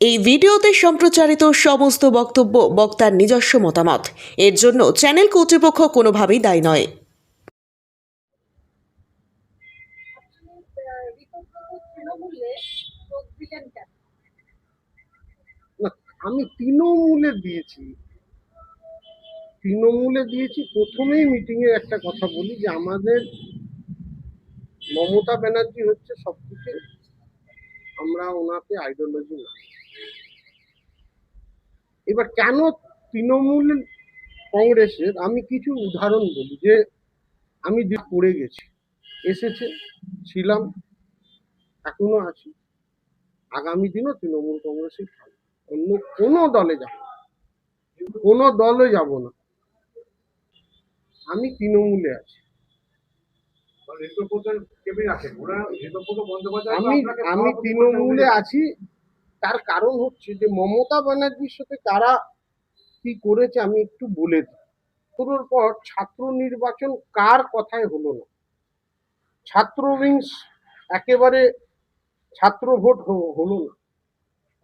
এই ভিডিওতে সম্প্রচারিত সমস্ত বক্তব্য বক্তার নিজস্ব মতামত। এর জন্য চ্যানেল কর্তৃপক্ষ কোনোভাবেই দায়ী নয়। আমি তৃণমূলে দিয়েছি। প্রথমেই মিটিং এ একটা কথা বলি যে আমাদের মমতা ব্যানার্জি হচ্ছে সবথেকে, আমরা ওনাকে আইডিওলজি না। এবার কেন তৃণমূল কংগ্রেসের, আমি কিছু উদাহরণ বলি যে আমি পড়ে গেছি, এসেছে, ছিলাম, এখনো আছি, আগামী দিনও তৃণমূল কংগ্রেসের থাকবো, অন্য কোনো দলে যাব না, কোনো দলে যাব না, আমি তৃণমূলে আছি। আমি তৃণমূলে আছি। তার কারণ হচ্ছে যে মমতা ব্যানার্জির সাথে কারা কি করেছে আমি একটু বলে দিই। পুরোর পর ছাত্র নির্বাচন কার কথায় হলো না, ছাত্র উইংস একেবারে ছাত্র ভোট হলো না।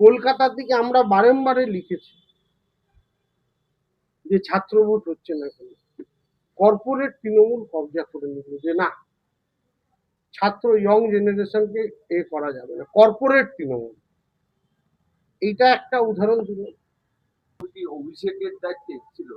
কলকাতার দিকে আমরা বারংবারে লিখেছি যে ছাত্র ভোট হচ্ছে না, কেন কর্পোরেট তৃণমূল কবজা করে নিল, যে না ছাত্র ইয়ং জেনারেশনকে করা যাবে না, কর্পোরেট তৃণমূল। এইটা একটা উদাহরণ দিল। অভিষেকের দায়িত্বে ছিল,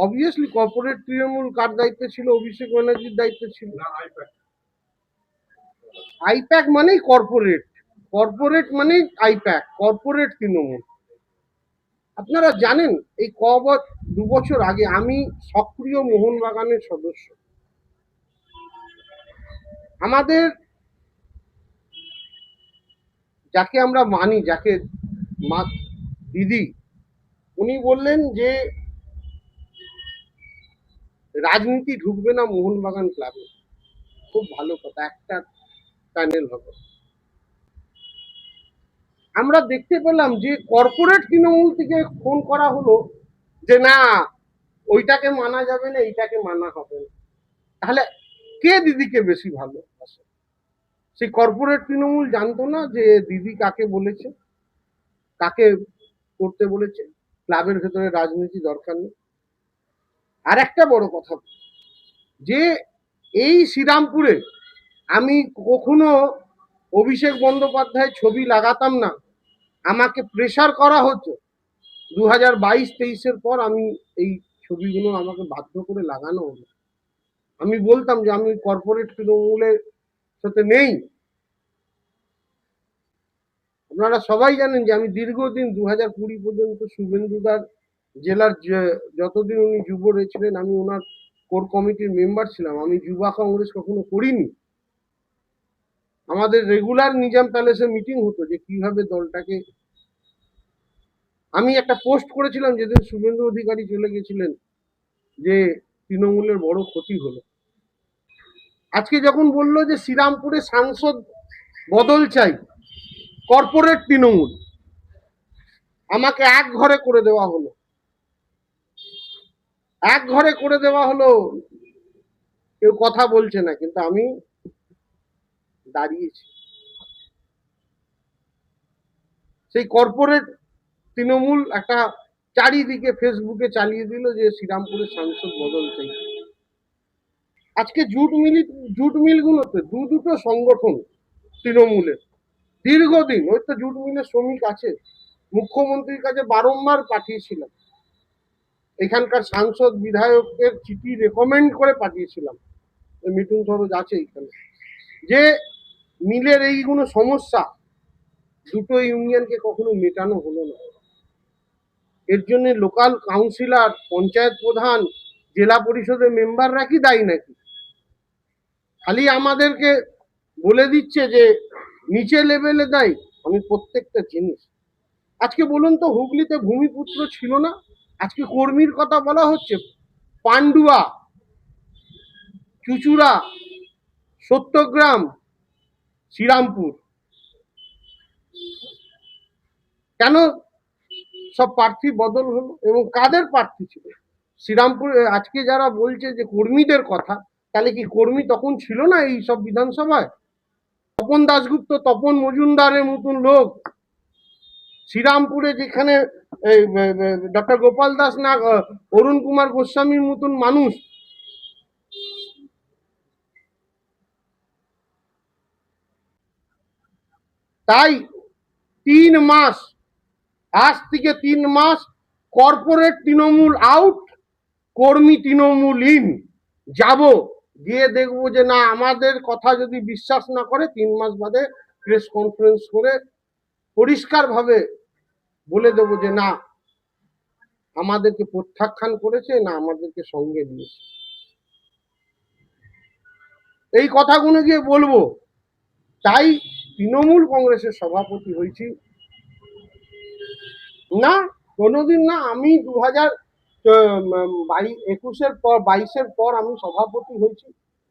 অবভিয়াসলি কর্পোরেট তৃণমূল কার দায়িত্বে ছিল? অভিষেক ব্যানার্জির দায়িত্বে ছিল। আইপ্যাক মানেই কর্পোরেট, কর্পোরেট মানেই আইপ্যাক, কর্পোরেট তৃণমূল। আপনারা জানেন এই 2 বছর আগে আমি সক্রিয় মোহনবাগানের সদস্য। আমাদের যাকে আমরা মানি, যাকে মা দিদি, উনি বললেন যে রাজনীতি ঢুকবে না মোহনবাগান ক্লাবে। খুব ভালো কথা, একটা প্যানেল হবে। আমরা দেখতে পেলাম যে কর্পোরেট তৃণমূল থেকে ফোন করা হলো যে না ওইটাকে মানা যাবে না, এইটাকে মানা হবে না। তাহলে কে দিদিকে বেশি ভালোবাসে? সেই কর্পোরেট তৃণমূল জানতো না যে দিদি কাকে বলেছে, কাকে করতে বলেছে। ক্লাবের ভেতরে রাজনীতি দরকার নেই। আর একটা বড় কথা, যে এই শ্রীরামপুরে আমি কখনো অভিষেক বন্দ্যোপাধ্যায় ছবি লাগাতাম না, আমাকে প্রেসার করা হতো। 2022-23-এর পর আমি এই ছবিগুলো আমাকে বাধ্য করে লাগানো হলো। আমি বলতাম যে আমি কর্পোরেট তৃণমূলের সাথে নেই। আপনারা সবাই জানেন যে আমি দীর্ঘদিন 2020 পর্যন্ত শুভেন্দুদার জেলার যতদিন উনি যুব ছিলেন আমি ওনার কোর কমিটির মেম্বার ছিলাম। আমি যুবা কংগ্রেস কখনো করিনি। আমাদের রেগুলার নিজাম প্যালেসে মিটিং হতো যে কিভাবে দলটাকে। আমি একটা পোস্ট করেছিলাম যেদিন শুভেন্দু অধিকারী চলে গেছিলেন যে তৃণমূলের বড় ক্ষতি হলো। আজকে যখন বললো যে শ্রীরামপুরে সাংসদ বদল চাই, কর্পোরেট তৃণমূল, আমাকে এক ঘরে করে দেওয়া হলো, এক ঘরে করে দেওয়া হলো। কেউ কথা বলছে না, কিন্তু আমি দাঁড়িয়েছি। সেই কর্পোরেট তৃণমূল একটা চারিদিকে ফেসবুকে চালিয়ে দিল যে শ্রীরামপুরের সাংসদ বদল চাই। আজকে জুট মিলগুলোতে দুটো সংগঠন তৃণমূলের দীর্ঘদিন, ওই তো জুট মিলের শ্রমিক আছে, মুখ্যমন্ত্রীর কাছে বারংবার পাঠিয়েছিলাম, এখানকার সাংসদ বিধায়কের চিঠি রেকমেন্ড করে পাঠিয়েছিলাম, মিঠুন সরোজ আছে এখানে, যে মিলের এইগুলো সমস্যা দুটো ইউনিয়নকে কখনো মেটানো হলো না। এর জন্য লোকাল কাউন্সিলর, পঞ্চায়েত প্রধান, জেলা পরিষদের মেম্বাররা কি দায়ী নাকি? খালি আমাদেরকে বলে দিচ্ছে যে নিচে লেভেলে দায়ী। আমি প্রত্যেকটা জিনিস, আজকে বলুন তো হুগলিতে ভূমিপুত্র ছিল না, আজকে কর্মীর কথা বলা হচ্ছে। পান্ডুয়া, চুচুড়া, সত্যগ্রাম, শ্রীরামপুর, কেন সব প্রার্থী বদল হলো? এবং কাদের প্রার্থী ছিল? শ্রীরামপুর আজকে যারা বলছে যে কর্মীদের কথা, তাহলে কি কর্মী তখন ছিল না এই সব বিধানসভায়? তপন দাশগুপ্ত, তপন মজুমদারের মতন লোক শ্রীরামপুরে যেখানে ডক্টর গোপাল দাস না অরুণ কুমার গোস্বামীর মতন মানুষ তাই 3 মাস, আজ থেকে 3 মাস কর্পোরেট তৃণমূল আউট, কর্মী তৃণমূল ইন। যাব, গিয়ে দেখবো যে না, আমাদের কথা যদি বিশ্বাস না করে 3 মাস বাদে প্রেস কনফারেন্স করে পরিষ্কার ভাবে বলে দেবো যে না, আমাদেরকে প্রত্যাখ্যান করেছে, না আমাদেরকে সঙ্গে নিয়েছে। এই কথাগুলো গিয়ে বলবো। তাই তৃণমূল কংগ্রেসের সভাপতি হয়েছি না, কোনোদিন না। আমি 2021-এর পর 22-এর পর আমি সভাপতি হয়েছি।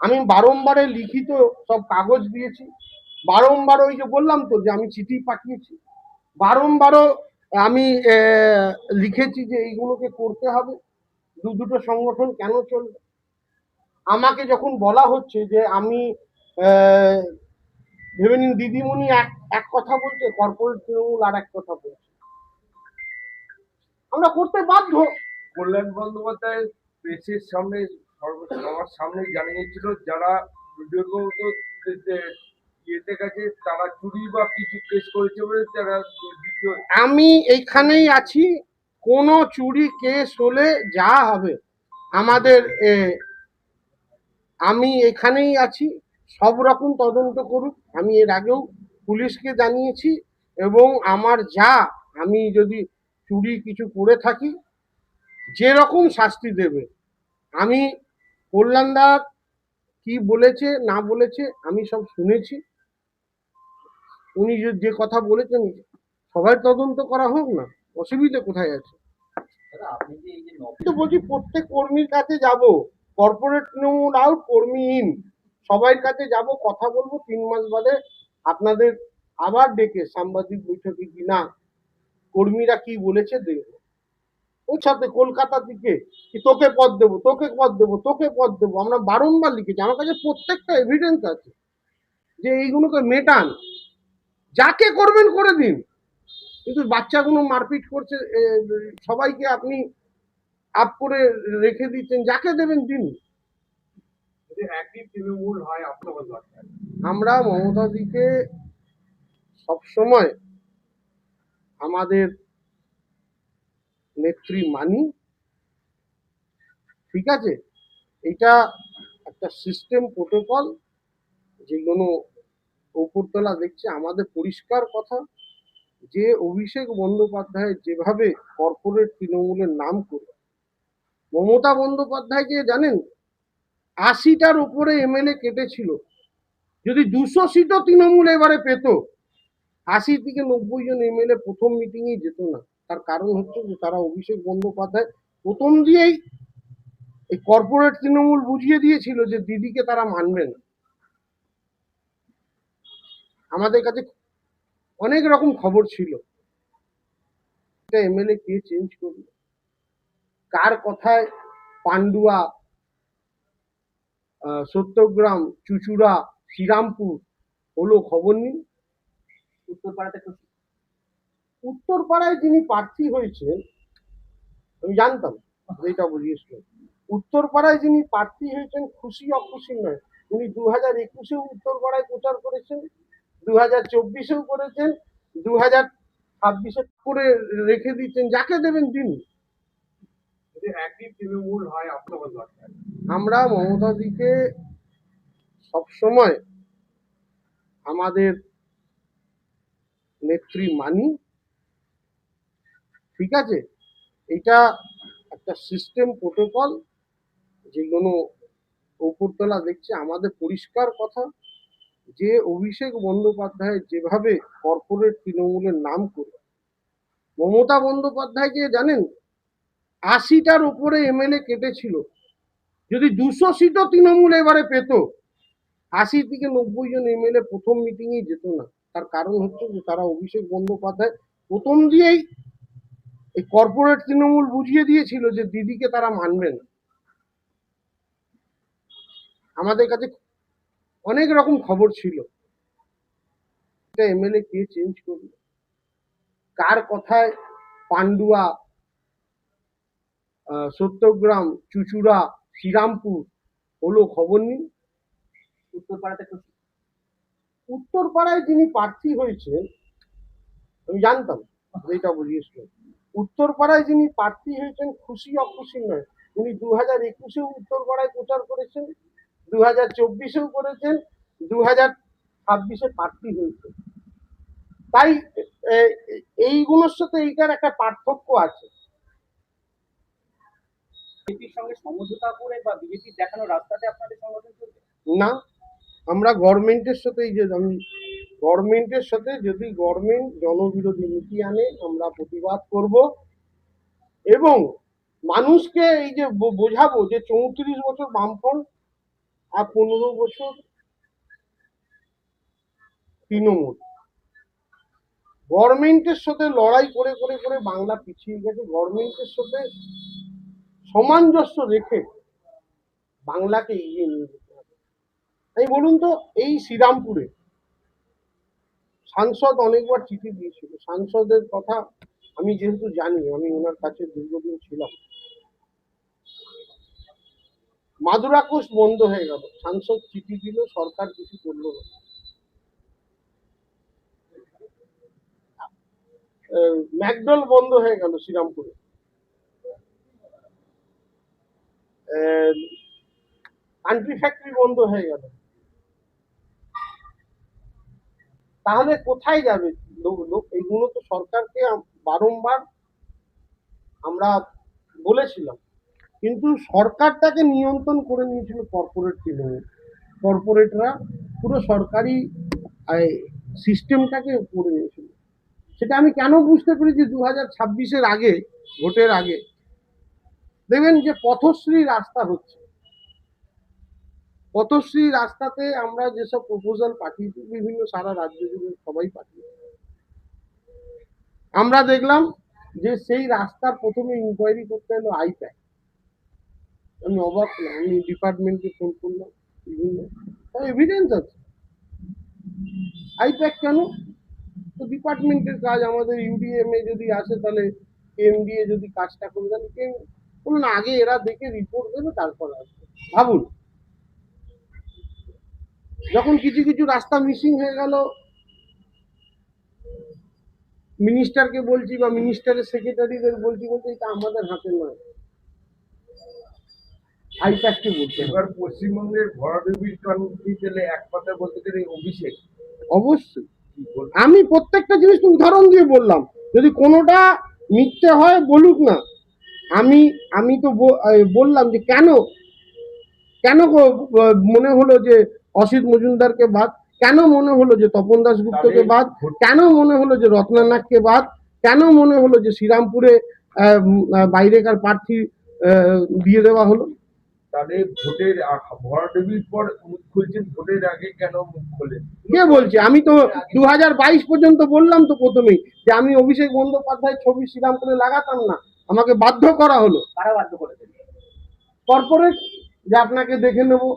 আমি বারংবারে লিখিত সব কাগজ দিয়েছি, বারংবার ওই যে বললাম তো যে আমি চিঠি পাঠিয়েছি, বারংবারও আমি লিখেছি যে এইগুলোকে করতে হবে। দুটো সংগঠন কেন চলবে? আমাকে যখন বলা হচ্ছে যে আমি ভেবে নিন দিদিমণি এক কথা বলছে, কর্পোরেট তৃণমূল আর এক কথা বলছে, আমরা করতে বাধ্য। কল্যাণ বন্দ্যোপাধ্যায় প্রেসের সামনে সবার সামনে জানিয়েছিল যারা বিগত ইয়েতে গেছে তারা চুরি বা কিছু কেস করেছে বলে তারা দ্বিতীয়। আমি এইখানেই আছি, কোনো চুরি কেস হলে যা হবে আমাদের আমি এখানেই আছি, সব রকম তদন্ত করুক। আমি এর আগেও পুলিশকে জানিয়েছি, এবং আমার যা, আমি যদি চুরি কিছু করে থাকি যেরকম শাস্তি দেবে। আমি কল্যাণদা কি বলেছে না বলেছে আমি সব শুনেছি। উনি যে কথা বলেছেন সবাই তদন্ত করা হোক না, অসুবিধা কোথায় আছে? তো বলছি প্রত্যেক কর্মীর কাছে যাব, কর্পোরেট তৃণমূল আউট, কর্মী ইন, সবার কাছে যাব, কথা বলবো। 3 মাস বাদে আপনাদের আবার ডেকে সাংবাদিক বৈঠকে কিনা কর্মীরা কি বলেছে দেখবো। ওর সাথে কলকাতা থেকে কি তোকে পদ দেবো, তোকে পদ দেবো, তোকে পদ দেবো, আমরা বারংবার লিখেছি, আমার কাছে প্রত্যেকটা এভিডেন্স আছে যে এইগুলোকে মেটান, যাকে করবেন করে দিন। কিন্তু বাচ্চাগুলো মারপিট করছে, সবাইকে আপনি আপ করে রেখে দিচ্ছেন, যাকে দেবেন দিন। যদি একই তৃণমূল হয় আপনার আমরা মমতাদিকে সবসময় আমাদের নেত্রী মানি, ঠিক আছে? এটা একটা সিস্টেম প্রোটোকল, যেগুলো উপরতলা দেখছে। আমাদের পরিষ্কার কথা যে অভিষেক বন্দ্যোপাধ্যায় যেভাবে কর্পোরেট তৃণমূলের নাম করে, মমতা বন্দ্যোপাধ্যায়কে জানেন 80টার উপরে এমএলএ কেটেছিল। যদি 200 সিটও তৃণমূল এবারে পেত, 80 থেকে 90 জন এমএলএ প্রথম মিটিংয়েই যেত না। তার কারণ হচ্ছে যে তারা অভিষেক বন্দ্যোপাধ্যায় প্রথম দিয়েই এই কর্পোরেট তৃণমূল বুঝিয়ে দিয়েছিল যে দিদিকে তারা মানবে না। আমাদের কাছে অনেক রকম খবর ছিল, এমএলএ কে চেঞ্জ করবে, কার কথায় পান্ডুয়া, সত্যগ্রাম, চুচুড়া, শ্রীরামপুর হলো, খবর নিন। উত্তরপাড়ায় যিনি প্রার্থী হয়েছেন আমি জানতাম, যেটা বুঝিয়েছিল, উত্তরপাড়ায় যিনি প্রার্থী হয়েছেন খুশি অখুশি নয়। উনি 2021-এও উত্তরপাড়ায় প্রচার করেছেন, 2024-এও করেছেন, 2026-এ করে রেখে দিচ্ছেন, যাকে দেবেন দিন। যদি একই তৃণমূল হয় আপনার আমরা মমতাদিকে সবসময় আমাদের নেত্রী মানি, ঠিক আছে? এটা একটা সিস্টেম প্রোটোকল, যেগুলো উপরতলা দেখছে। আমাদের পরিষ্কার কথা যে অভিষেক বন্দ্যোপাধ্যায় যেভাবে কর্পোরেট তৃণমূলের নাম করে, মমতা বন্দ্যোপাধ্যায়কে জানেন 80টার উপরে এমএলএ কেটেছিল। যদি 200 সিটও তৃণমূল এবারে পেত, 80 থেকে 90 জন এমএলএ প্রথম মিটিংয়েই যেত না। তার কারণ হচ্ছে যে তারা অভিষেক বন্দ্যোপাধ্যায় প্রথম দিয়েই এই কর্পোরেট তৃণমূল বুঝিয়ে দিয়েছিল যে দিদিকে তারা মানবে না। আমাদের কাছে অনেক রকম খবর ছিল, এমএলএ কে চেঞ্জ করবে, কার কথায় পান্ডুয়া, সত্যগ্রাম, চুচুড়া, শ্রীরামপুর হলো খবর নিন। উত্তরপাড়াতে খুশি। উত্তরপাড়ায় যিনি প্রার্থী হয়েছেন আমি জানতাম, যেটা বুঝিয়েছ, উত্তরপাড়ায় যিনি প্রার্থী হয়েছেন খুশি অখুশি নয়, উনি 2021-এও উত্তরপাড়ায় প্রচার করেছেন, 2024-এও করেছেন, 2026-এ প্রার্থী হয়েছেন। তাই এইগুলোর সাথে এইটার একটা পার্থক্য আছে। বিজেপির সঙ্গে সমঝোতা করে বা বিজেপির দেখানো রাস্তাতে আপনাদের সংগঠন চলবে? না, আমরা গভর্নমেন্টের সাথে, এই যে আমি গভর্নমেন্টের সাথে, যদি গভর্নমেন্ট জনবিরোধী নীতি আনে আমরা প্রতিবাদ করব এবং মানুষকে এই যে বোঝাবো যে 34 বছর বামফ্রন্ট আর 15 বছর তৃণমূল, গভর্নমেন্টের সাথে লড়াই করে করে করে বাংলা পিছিয়ে গেছে। গভর্নমেন্টের সাথে সামঞ্জস্য রেখে বাংলাকে এগিয়ে নিয়ে যেতে হবে। তাই বলুন তো, এই শ্রীরামপুরে সাংসদ অনেকবার চিঠি দিয়েছিল, সাংসদের কথা আমি যেহেতু জানি, আমি ওনার কাছে দীর্ঘদিন ছিলাম, মাদুরাকোষ বন্ধ হয়ে গেল, সাংসদ চিঠি দিল, সরকার কিছু করলো না। ম্যাকডল বন্ধ হয়ে গেল শ্রীরামপুরে, কান্ট্রি ফ্যাক্টরি বন্ধ হয়ে গেল। তাহলে কোথায় যাবে লোক? এইগুলো তো সরকারকে বারংবার আমরা বলেছিলাম, কিন্তু সরকারটাকে নিয়ন্ত্রণ করে নিয়েছিল কর্পোরেট তৃণমূল। কর্পোরেটরা পুরো সরকারি সিস্টেমটাকে করে নিয়েছিল। সেটা আমি কেন বুঝতে পেরেছি, 2026-এর আগে, ভোটের আগে দেখবেন যে পথশ্রী রাস্তা হচ্ছে, পথশ্রী রাস্তাতে আমরা যেসব প্রপোজাল পাঠিয়েছি, বিভিন্ন সারা রাজ্য জুড়ে সবাই পাঠিয়েছি, আমরা দেখলাম যে সেই রাস্তার প্রথমে ইনকোয়ারি করতে হলো আইপ্যাক। আমি অবাক হলাম, আমি ডিপার্টমেন্টকে ফোন করলাম, বিভিন্ন এভিডেন্স আছে। আইপ্যাক কেন? তো ডিপার্টমেন্টের কাজ, আমাদের ইউডিএমএ যদি আসে তাহলে এমডিএ যদি কাজটা করে দেন, বলুন আগে এরা দেখে রিপোর্ট দেবে তারপর আসবে। ভাবুন, যখন কিছু কিছু রাস্তা মিসিং হয়ে গেল, মিনিস্টারকে বলছি বা মিনিস্টারের সেক্রেটারিদের বলছি, বলতে এটা আমাদের হাতে নয়, আইপ্যাককে বলতে হবে। এবার পশ্চিমবঙ্গের ভরাডুবির কান্ট্রি গেলে এক কথা বলতে গেলে অভিষেক। অবশ্যই আমি প্রত্যেকটা জিনিস উদাহরণ দিয়ে বললাম, যদি কোনোটা মিথ্যে হয় বলুক না। আমি তো বললাম যে কেন মনে হলো যে অসিত মজুমদারকে বাদ, কেন মনে হলো যে তপন দাশগুপ্তকে বাদ, কেন মনে হলো যে রত্নানাথকে বাদ, কেন মনে হলো যে শ্রীরামপুরে বাইরেকার প্রার্থী দিয়ে দেওয়া হলো। তাহলে ভোটের ভরাডুবির পর মুখ খুলছেন, ভোটের আগে কেন মুখ খোলেন? কে বলছে? আমি তো 2022 পর্যন্ত বললাম তো প্রথমেই যে আমি অভিষেক বন্দ্যোপাধ্যায় ছবি শ্রীরামপুরে লাগাতাম না, আমাকে বাধ্য করা হলো। কারা বাধ্য করেছেন? কর্পোরেট, যে আপনাকে দেখে নেবো।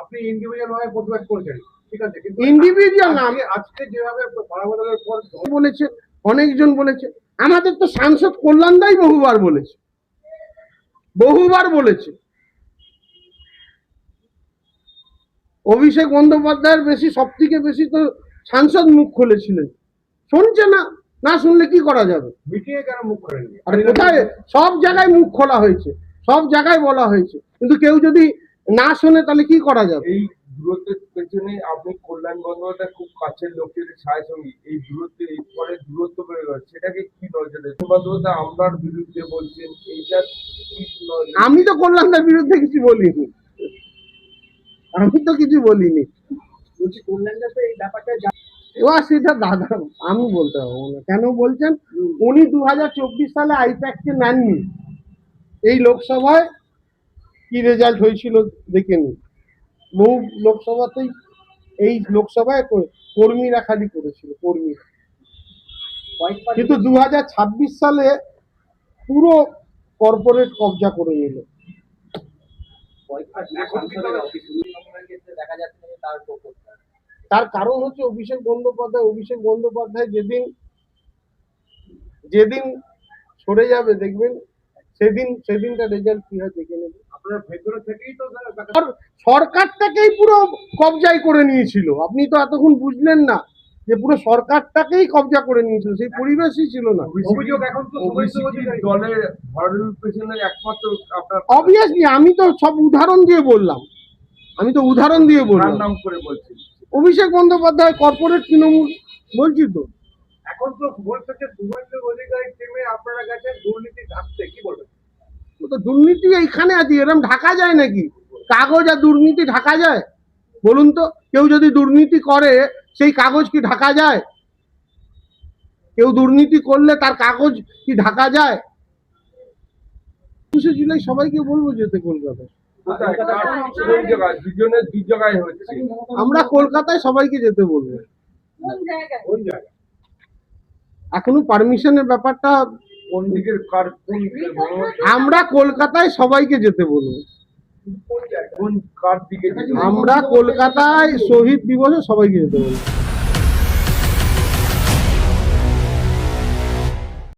আপনি ইন্ডিভিজুয়াল ভাবে প্রতিবাদ করছেন, ঠিক আছে, কিন্তু ইন্ডিভিজুয়াল না, আজকে যেভাবে পাড়াবদলের পর বলেছে, অনেকজন বলেছে, আমাদের তো সাংসদ কল্যাণ দাই বহুবার বলেছে। অভিষেক বন্দ্যোপাধ্যায়ের বেশি, সব থেকে বেশি তো সাংসদ মুখ খুলেছিলেন, শুনছে না, না শুনলে কি করা যাবে? মিটিয়ে কেন মুখ করেননি? আর কোথায়? সব জায়গায় মুখ খোলা হয়েছে, সব জায়গায় বলা হয়েছে, কিন্তু কেউ যদি না শোনে তাহলে কি করা যাবে? এই দূরত্বের পেছনে আপনি কল্যাণ বন্দ্যোপাধ্যায় খুব কাছের লোকের ছায়াছবি, এই দূরত্বে এই পরে দূরত্ব বেড়ে গেল, সেটাকে কি নজরে বন্দ্যোপাধ্যায় আমরার বিরুদ্ধে বলছেন, এইটা আমি তো কল্যাণদার বিরুদ্ধে কিছু বলিনি, বলছি কল্যাণদা তো এই ব্যাপারটা এবার সেটা দাদা আমি বলতে পারবো না কেন বলছেন। উনি 2024 সালে আইপ্যাককে নেননি, এই লোকসভায় কি রেজাল্ট হয়েছিল দেখে নি, বহু লোকসভাতেই, এই লোকসভায় কর্মীরা খালি করেছিল, কর্মীরা। কিন্তু 2026 সালে পুরো কর্পোরেট কবজা করে নিল। দেখা যাচ্ছে যে তার তার কারণ হচ্ছে অভিষেক বন্দ্যোপাধ্যায় যেদিন যেদিন সরে যাবে দেখবেন, সেদিনটা রেজাল্ট কি হয় দেখে নেবেন। আপনার ভেতরে থেকেই তো সরকারটাকেই পুরো কবজায় করে নিয়েছিল। আপনি তো এতক্ষণ বুঝলেন না যে পুরো সরকারটাকেই কবজা করে নিয়েছিল, সেই পরিবেশই ছিল না। অভিযোগ এখন তো দলের ভরাডুবির পেছনে একমাত্র আপনার অবভিয়াসলি আমি তো সব উদাহরণ দিয়ে বললাম, তার নাম করে বলছেন। অভিষেক বন্দ্যোপাধ্যায় কর্পোরেট তৃণমূল বলছি তো। এখন তো বলছে যে শুভেন্দু অধিকারী টিমে আপনারা গেছেন দুর্নীতি ঢাকতে, কি বলবেন? ও তো দুর্নীতি এইখানে আছে, এরকম ঢাকা যায় নাকি? কাগজ আর দুর্নীতি ঢাকা যায়? বলুন তো, কেউ যদি দুর্নীতি করে সেই কাগজ কি ঢাকা যায়? কেউ দুর্নীতি করলে তার কাগজ কি ঢাকা যায়? ২৫শে জুলাই সবাইকে বলবো যেতে কলকাতায়। কোথায়? কোন জায়গায়? দুজনের দুই জায়গায় হচ্ছে। আমরা কলকাতায় সবাইকে যেতে বলবো। কোন জায়গায়? এখনো পারমিশনের ব্যাপারটা, কোন দিকের কার কোন আমরা কলকাতায় সবাইকে যেতে বলবো। কোন কার দিকে যেতে হবে? আমরা কলকাতায় শহীদ দিবসে সবাইকে যেতে বলবো।